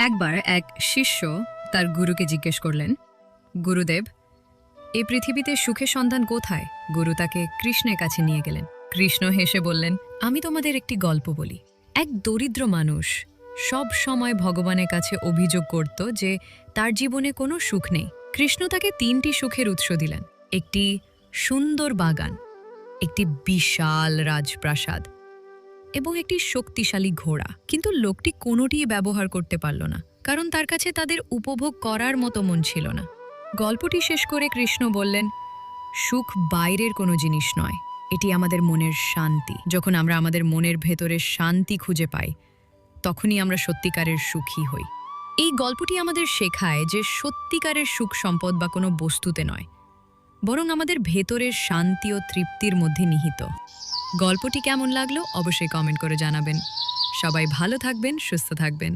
একবার এক শিষ্য তার গুরুকে জিজ্ঞেস করলেন, গুরুদেব, এই পৃথিবীতে সুখের সন্ধান কোথায়? গুরু তাকে কৃষ্ণের কাছে নিয়ে গেলেন। কৃষ্ণ হেসে বললেন, আমি তোমাদের একটি গল্প বলি। এক দরিদ্র মানুষ সব সময় ভগবানের কাছে অভিযোগ করত যে তার জীবনে কোনো সুখ নেই। কৃষ্ণ তাকে তিনটি সুখের উৎস দিলেন: একটি সুন্দর বাগান, একটি বিশাল রাজপ্রাসাদ এবং একটি শক্তিশালী ঘোড়া। কিন্তু লোকটি কোনোটিই ব্যবহার করতে পারল না, কারণ তার কাছে তাদের উপভোগ করার মতো মন ছিল না। গল্পটি শেষ করে কৃষ্ণ বললেন, সুখ বাইরের কোনো জিনিস নয়, এটি আমাদের মনের শান্তি। যখন আমরা আমাদের মনের ভেতরে শান্তি খুঁজে পাই, তখনই আমরা সত্যিকারের সুখী হই। এই গল্পটি আমাদের শেখায় যে সত্যিকারের সুখ সম্পদ বা কোনো বস্তুতে নয়, বরং আমাদের ভেতরের শান্তি ও তৃপ্তির মধ্যে নিহিত। গল্পটি কেমন লাগলো অবশ্যই কমেন্ট করে জানাবেন। সবাই ভালো থাকবেন, সুস্থ থাকবেন।